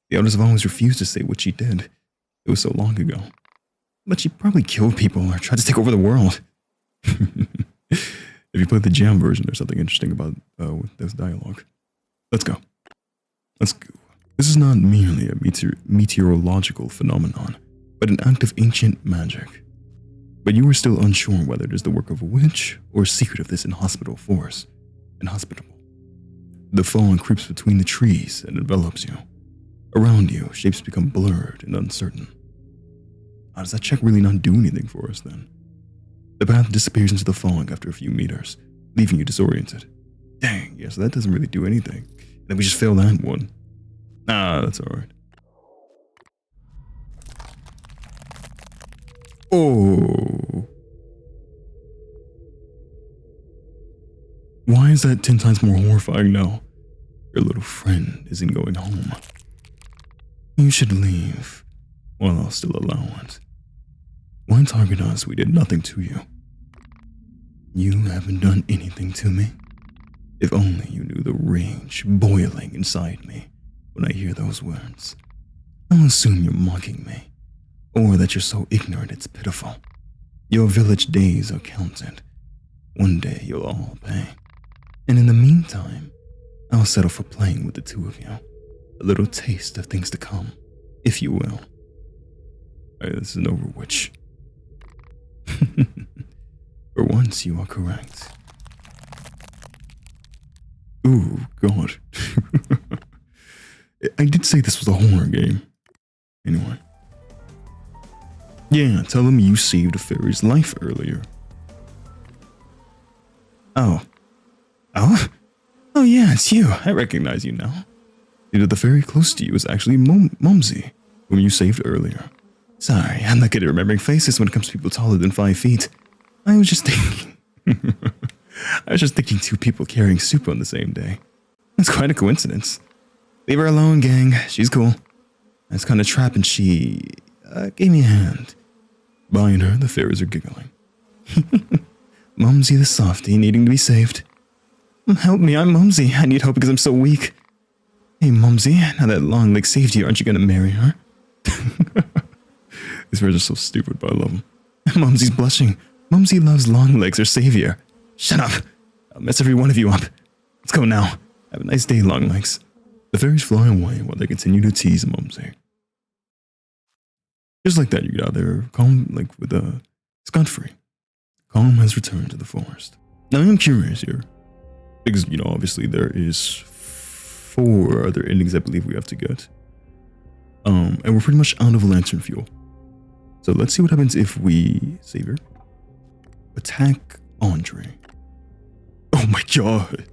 S1: The elders have always refused to say what she did. It was so long ago. But she probably killed people or tried to take over the world. If you play the jam version, there's something interesting about this dialogue. Let's go. Let's go. This is not merely a meteorological phenomenon, but an act of ancient magic. But you are still unsure whether it is the work of a witch or a secret of this inhospitable forest. Inhospitable. The fog creeps between the trees and envelops you. Around you, shapes become blurred and uncertain. How does that check really not do anything for us then? The path disappears into the fog after a few meters, leaving you disoriented. Dang, yeah, so that doesn't really do anything. And then we just failed that one. Ah, that's alright. Oh. Why is that 10 times more horrifying now? Your little friend isn't going home. You should leave, while I'll still allow it. Why target us? We did nothing to you. You haven't done anything to me. If only you knew the rage boiling inside me when I hear those words. I'll assume you're mocking me, or that you're so ignorant it's pitiful. Your village days are counted. One day you'll all pay. And in the meantime, I'll settle for playing with the two of you. A little taste of things to come, if you will. Alright, this is an overwitch. For once, you are correct. Ooh, God. I did say this was a horror game. Anyway. Yeah, tell him you saved a fairy's life earlier. Oh. Oh? Oh yeah, it's you. I recognize you now. The fairy close to you is actually Momsy, whom you saved earlier. Sorry, I'm not good at remembering faces when it comes to people taller than 5 feet. I was just thinking... I was just thinking 2 people carrying soup on the same day. That's quite a coincidence. Leave her alone, gang. She's cool. I was kind of trapped and she gave me a hand. Behind her, the fairies are giggling. Mumsy the softie needing to be saved. Help me, I'm Mumsy. I need help because I'm so weak. Hey, Mumsy, now that Longleg saved you, aren't you going to marry her? These words are so stupid, but I love them. Mumsy's blushing. Mumsy loves Longlegs, her savior. Shut up. I'll mess every one of you up. Let's go now. Have a nice day, Longlegs. The fairies fly away while they continue to tease Mumsy. Just like that, you get out there, calm, like with a scot-free. Calm has returned to the forest. Now I am curious here, because, obviously there is 4 other endings I believe we have to get. And we're pretty much out of lantern fuel. So let's see what happens if we, Savior, attack Andre. Oh my god.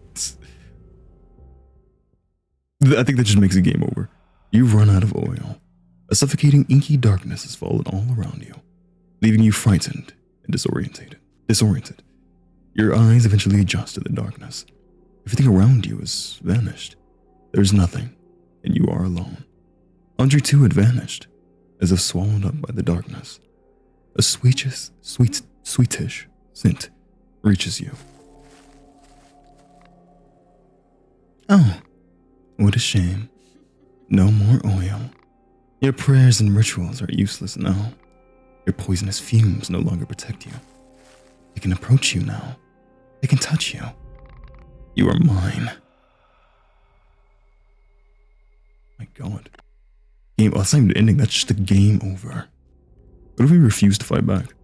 S1: I think that just makes the game over. You run out of oil. A suffocating inky darkness has fallen all around you, leaving you frightened and disoriented. Your eyes eventually adjust to the darkness. Everything around you has vanished. There's nothing, and you are alone. Andre too had vanished, as if swallowed up by the darkness. A sweetish scent reaches you. Oh, what a shame. No more oil. Your prayers and rituals are useless now. Your poisonous fumes no longer protect you. They can approach you now. They can touch you. You are mine. My god. Game, that's not even the ending, that's just the game over. What if we refuse to fight back?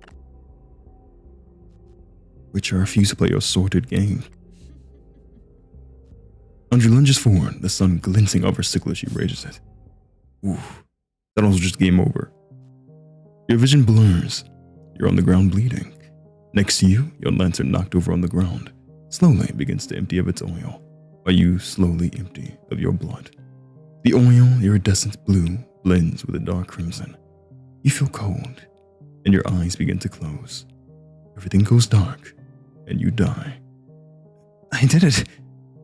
S1: Witcher, I refuse to play your sordid game. Andre lunges forward, the sun glinting off her sickle as she rages it. Oof. That was just game over. Your vision blurs. You're on the ground bleeding. Next to you, your lantern knocked over on the ground, slowly begins to empty of its oil, while you slowly empty of your blood. The oil, iridescent blue, blends with a dark crimson. You feel cold, and your eyes begin to close. Everything goes dark, and you die. I did it!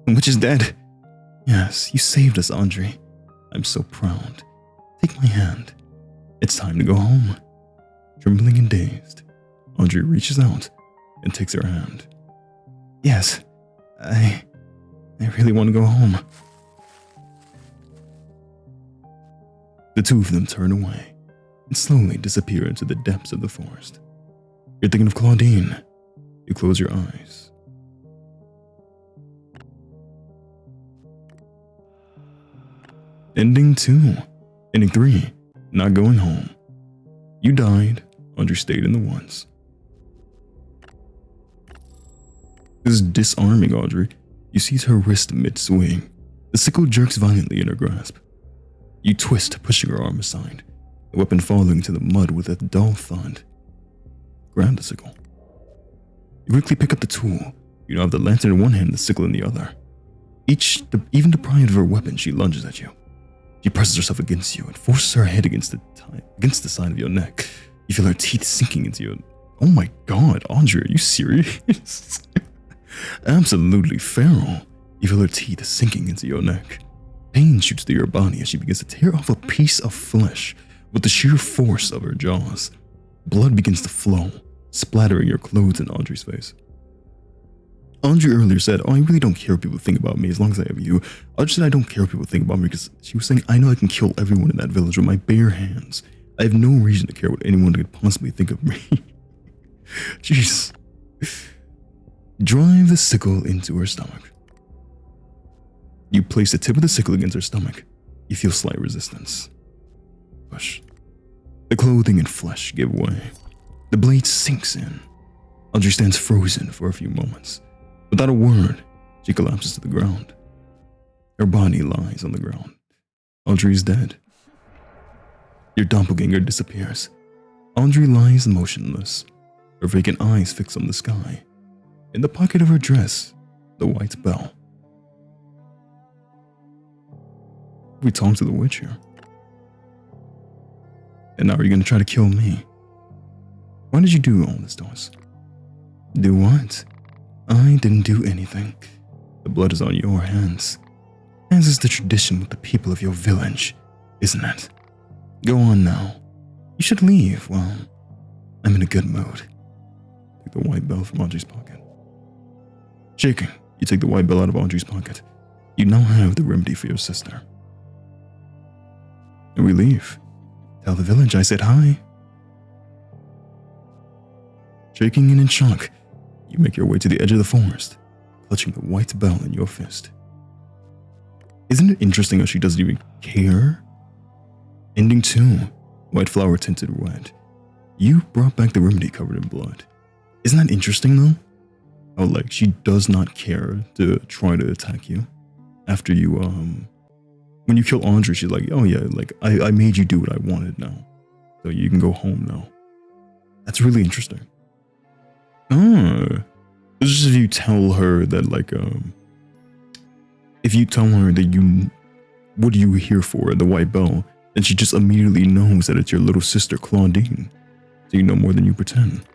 S1: The witch is dead! Yes, you saved us, Andre. I'm so proud. Take my hand. It's time to go home. Trembling and dazed, Andre reaches out and takes her hand. Yes, I really want to go home. The two of them turn away and slowly disappear into the depths of the forest. You're thinking of Claudine. You close your eyes. Ending 2. Ending 3. Not going home. You died. Andre stayed in the woods. This is disarming Audrey. You seize her wrist mid-swing. The sickle jerks violently in her grasp. You twist, pushing her arm aside, the weapon falling to the mud with a dull thud. Grab the sickle. You quickly pick up the tool. You now have the lantern in one hand, the sickle in the other. Even deprived of her weapon, she lunges at you. She presses herself against you and forces her head against the side of your neck. You feel her teeth sinking into your... Oh my god, Andre, are you serious? Absolutely feral. You feel her teeth sinking into your neck. Pain shoots through your body as she begins to tear off a piece of flesh with the sheer force of her jaws. Blood begins to flow, splattering your clothes and Andre's face. Andre earlier said, I really don't care what people think about me as long as I have you. Audrey said I don't care what people think about me because she was saying, I know I can kill everyone in that village with my bare hands. I have no reason to care what anyone could possibly think of me. Jeez. Drive the sickle into her stomach. You place the tip of the sickle against her stomach. You feel slight resistance. Push. The clothing and flesh give way. The blade sinks in. Audrey stands frozen for a few moments. Without a word, she collapses to the ground. Her body lies on the ground. Audrey is dead. Your doppelganger disappears. Audrey lies motionless, her vacant eyes fixed on the sky. In the pocket of her dress, the white bell. We talked to the witch here. And now you're going to try to kill me. Why did you do all this to us? Do what? I didn't do anything. The blood is on your hands. As is the tradition with the people of your village, isn't it? Go on now. You should leave while I'm in a good mood. Take the white bell from Audrey's pocket. Shaking, you take the white bell out of Audrey's pocket. You now have the remedy for your sister. And we leave. Tell the village I said hi. Shaking and in shock, You make your way to the edge of the forest, clutching the white bell in your fist. Isn't it interesting how she doesn't even care? Ending 2, white flower tinted red. You brought back the remedy covered in blood. Isn't that interesting though? How like she does not care to try to attack you. After you, when you kill Andre, she's like, oh yeah, like I made you do what I wanted now. So you can go home now. That's really interesting. It's just if you tell her that like, if you tell her that you, what are you here for, the white bell, then she just immediately knows that it's your little sister Claudine. So you know more than you pretend.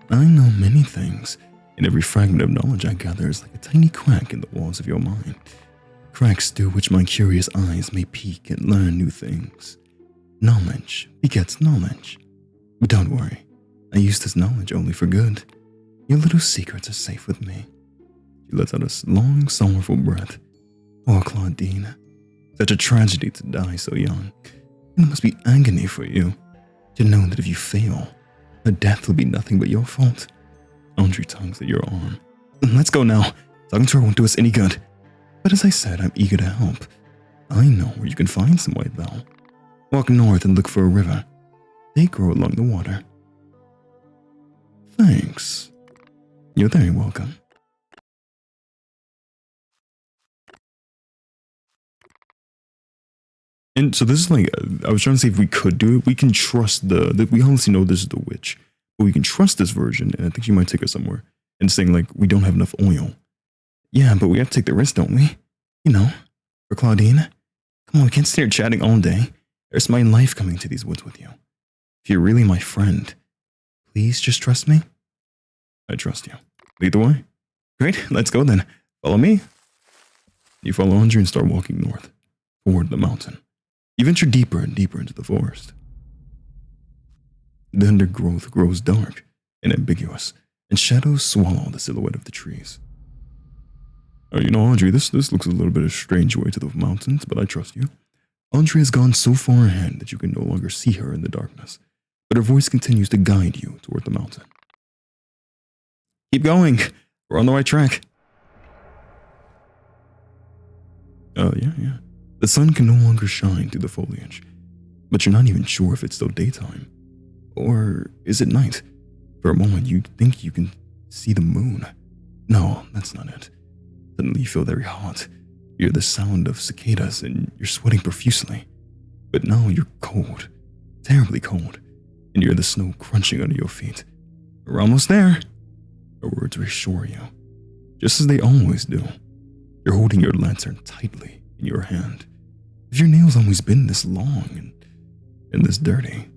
S1: I know many things, and every fragment of knowledge I gather is like a tiny crack in the walls of your mind. Cracks through which my curious eyes may peek and learn new things. Knowledge begets knowledge. But don't worry, I use this knowledge only for good. Your little secrets are safe with me. She lets out a long, sorrowful breath. Oh, Claudine, such a tragedy to die so young. And it must be agony for you to know that if you fail, her death will be nothing but your fault. Andre tugs at your arm. Let's go now. Talking to her won't do us any good. But as I said, I'm eager to help. I know where you can find some white bell. Walk north and look for a river. They grow along the water. Thanks. You're very welcome. And so this is like, I was trying to see if we could do it. We can trust we obviously know this is the witch, but we can trust this version, and I think she might take us somewhere. And saying like, we don't have enough oil. Yeah, but we have to take the risk, don't we? You know, for Claudine. Come on, we can't stay here chatting all day. There's my life coming to these woods with you. If you're really my friend, please just trust me. I trust you. Lead the way. Great, let's go then. Follow me. You follow Andre and start walking north, toward the mountain. You venture deeper and deeper into the forest. The undergrowth grows dark and ambiguous, and shadows swallow the silhouette of the trees. You know, Andre, this looks a little bit of a strange way to the mountains, but I trust you. Andre has gone so far ahead that you can no longer see her in the darkness, but her voice continues to guide you toward the mountain. Keep going. We're on the right track. Yeah. The sun can no longer shine through the foliage, but you're not even sure if it's still daytime. Or is it night? For a moment, you think you can see the moon. No, that's not it. Suddenly you feel very hot. You hear the sound of cicadas and you're sweating profusely. But now you're cold, terribly cold, and you hear the snow crunching under your feet. We're almost there. Her words reassure you, just as they always do. You're holding your lantern tightly in your hand. Have your nails always been this long and this dirty?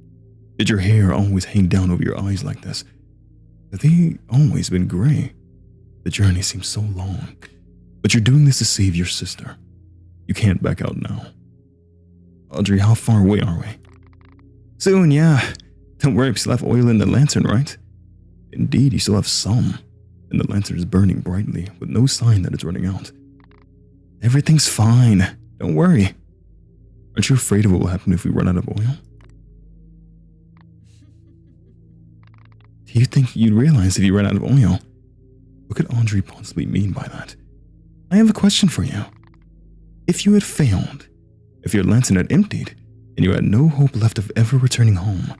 S1: Did your hair always hang down over your eyes like this? Have they always been gray? The journey seems so long, but you're doing this to save your sister. You can't back out now. Audrey, how far away are we? Soon, yeah. Don't worry, we still have oil in the lantern, right? Indeed, you still have some, and the lantern is burning brightly with no sign that it's running out. Everything's fine. Don't worry. Aren't you afraid of what will happen if we run out of oil? Do you think you'd realize if you ran out of oil? What could Andre possibly mean by that? I have a question for you. If you had failed, if your lantern had emptied, and you had no hope left of ever returning home,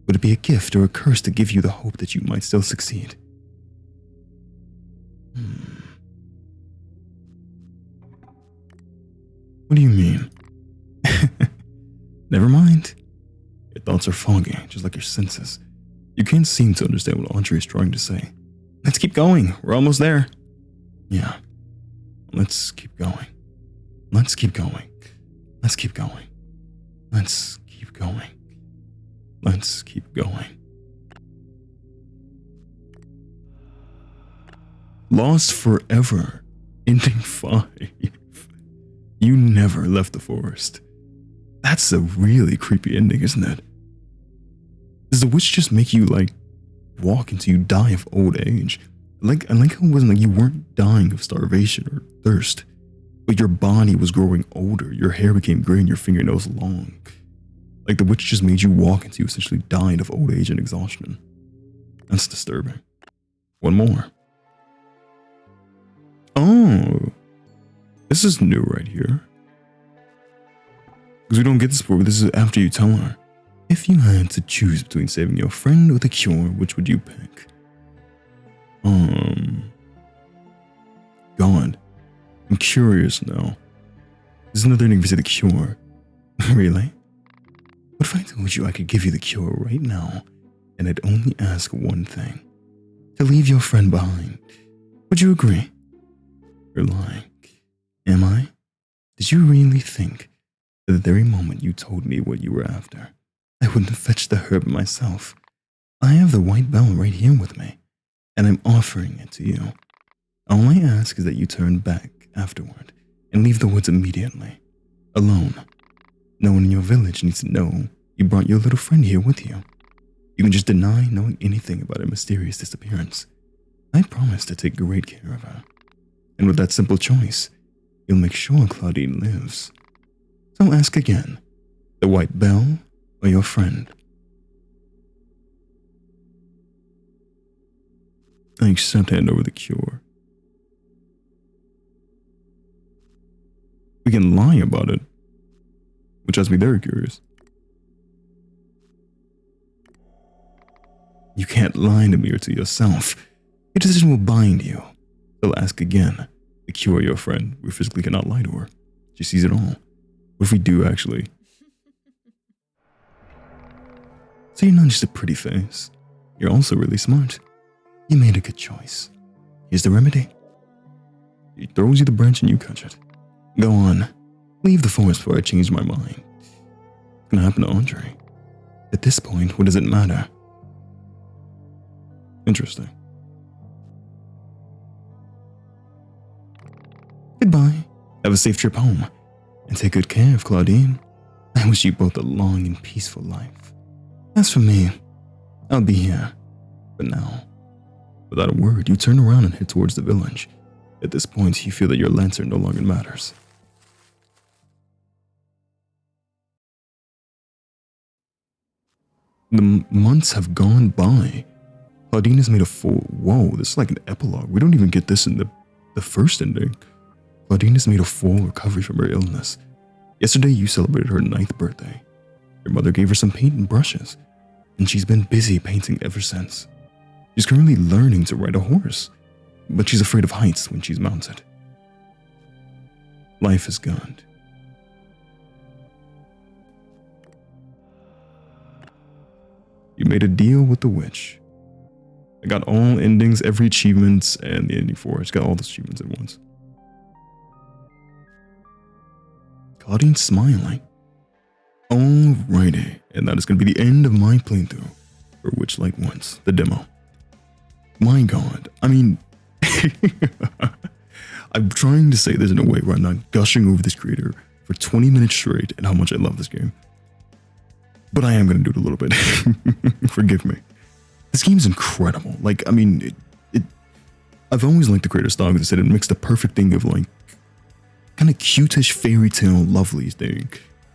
S1: would it be a gift or a curse to give you the hope that you might still succeed? What do you mean? Never mind. Your thoughts are foggy, just like your senses. You can't seem to understand what Andre is trying to say. Let's keep going. We're almost there. Yeah. Let's keep going. Let's keep going. Let's keep going. Let's keep going. Let's keep going. Lost forever. Ending 5. You never left the forest. That's a really creepy ending, isn't it? Does the witch just make you, like, walk until you die of old age? I like how it wasn't like you weren't dying of starvation or thirst, but your body was growing older, your hair became gray and your fingernails long. Like the witch just made you walk until you essentially died of old age and exhaustion. That's disturbing. One more. Oh, this is new right here. Because we don't get this before, this is after you tell her. If you had to choose between saving your friend or the cure, which would you pick? God, I'm curious now. There's another thing for the cure. Really? What if I told you I could give you the cure right now, and I'd only ask one thing? To leave your friend behind. Would you agree? You're lying. Am I? Did you really think that the very moment you told me what you were after, I wouldn't have fetched the herb myself? I have the white bell right here with me, and I'm offering it to you. All I ask is that you turn back afterward and leave the woods immediately, alone. No one in your village needs to know you brought your little friend here with you. You can just deny knowing anything about her mysterious disappearance. I promise to take great care of her. And with that simple choice, you'll make sure Claudine lives. So ask again, the white bell or your friend? I accept hand over the cure. We can lie about it, which has me very curious. You can't lie to me or to yourself. Your decision will bind you. They'll ask again. The cure your friend. We physically cannot lie to her. She sees it all. What if we do actually? So you're not just a pretty face. You're also really smart. You made a good choice. Here's the remedy. He throws you the branch and you catch it. Go on. Leave the forest before I change my mind. What's gonna happen to Andre? At this point, what does it matter? Interesting. Goodbye. Have a safe trip home. And take good care of Claudine. I wish you both a long and peaceful life. As for me, I'll be here. But now, without a word, you turn around and head towards the village. At this point, you feel that your lantern no longer matters. The months have gone by. Claudine has made a full... Whoa, this is like an epilogue. We don't even get this in the first ending. Claudine has made a full recovery from her illness. Yesterday, you celebrated her 9th birthday. Your mother gave her some paint and brushes, and she's been busy painting ever since. She's currently learning to ride a horse, but she's afraid of heights when she's mounted. Life is gone. You made a deal with the witch. I got all endings, every achievement, and the ending for it. Got all the achievements at once. Claudine's smiling. Alrighty, and that is going to be the end of my playthrough for Witchlight Woods, the demo. My god, I mean, I'm trying to say this in a way where I'm not gushing over this creator for 20 minutes straight and how much I love this game. But I am going to do it a little bit. Forgive me. This game is incredible. Like, I mean, I've always liked the creator style because I said it makes the perfect thing of like kind of cutish fairy tale lovely thing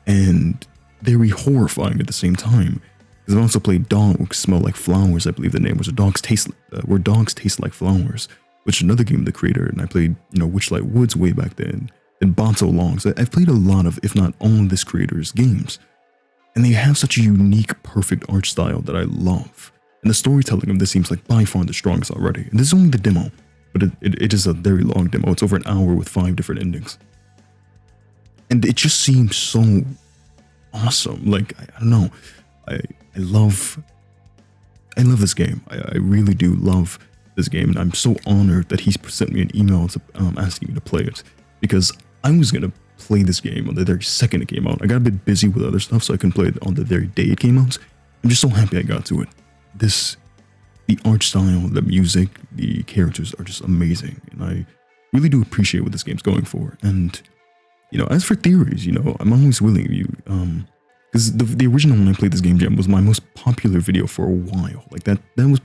S1: and very horrifying at the same time. Because I've also played Dogs Smell Like Flowers, I believe the name was, where dogs taste like flowers, which is another game of the creator. And I played, Witchlight Woods way back then, and Bonto Long. So I've played a lot of, if not all of this creator's games. And they have such a unique, perfect art style that I love. And the storytelling of this seems like by far the strongest already. And this is only the demo, but it is a very long demo. It's over an hour with 5 different endings. And it just seems so awesome. Like, I don't know. I love this game. I really do love this game. And I'm so honored that he's sent me an email to, asking me to play it. Because I was going to play this game on the very second it came out. I got a bit busy with other stuff, so I couldn't play it on the very day it came out. I'm just so happy I got to it. The art style, the music, the characters are just amazing. And I really do appreciate what this game's going for. And, as for theories, I'm always willing to, because the original when I played this game jam was my most popular video for a while. Like that was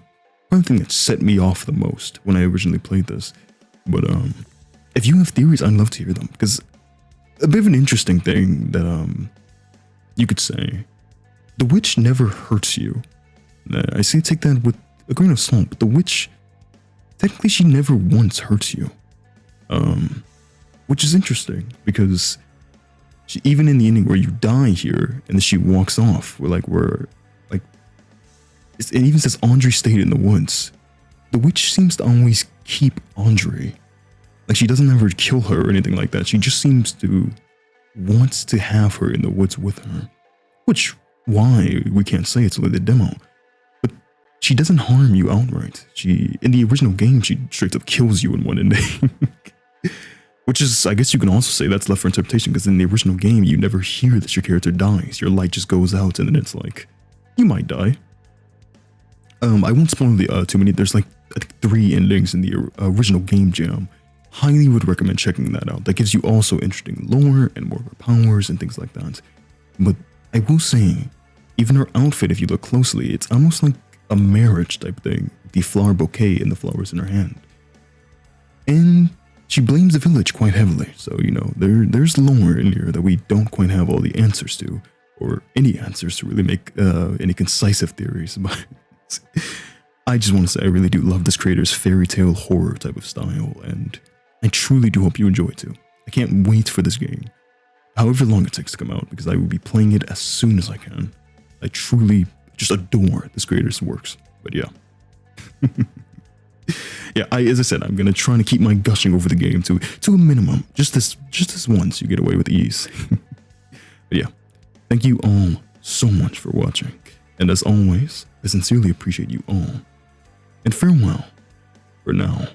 S1: one thing that set me off the most when I originally played this. But if you have theories, I'd love to hear them, because a bit of an interesting thing that you could say, the witch never hurts you. I say take that with a grain of salt, but the witch technically she never once hurts you. Which is interesting because even in the ending where you die here and then she walks off, it even says Andre stayed in the woods. The witch seems to always keep Andre. Like, she doesn't ever kill her or anything like that. She just seems to wants to have her in the woods with her. Which, why, we can't say, it's only the demo. But she doesn't harm you outright. In the original game, she straight up kills you in one ending. Which is, I guess you can also say that's left for interpretation, because in the original game, you never hear that your character dies. Your light just goes out, and then it's like, you might die. I won't spoil too many. There's like, I think 3 endings in the original game jam. Highly would recommend checking that out. That gives you also interesting lore and more of her powers and things like that. But I will say, even her outfit, if you look closely, it's almost like a marriage type thing. The flower bouquet and the flowers in her hand. And she blames the village quite heavily. So, you know, there's lore in here that we don't quite have all the answers to. Or any answers to really make any concisive theories about it. I just want to say I really do love this creator's fairy tale horror type of style, and I truly do hope you enjoy it too. I can't wait for this game, however long it takes to come out, because I will be playing it as soon as I can. I truly just adore this creator's works, but yeah. Yeah, as I said, I'm going to try to keep my gushing over the game to a minimum. Just this once, you get away with ease. But yeah, thank you all so much for watching. And as always, I sincerely appreciate you all. And farewell for now.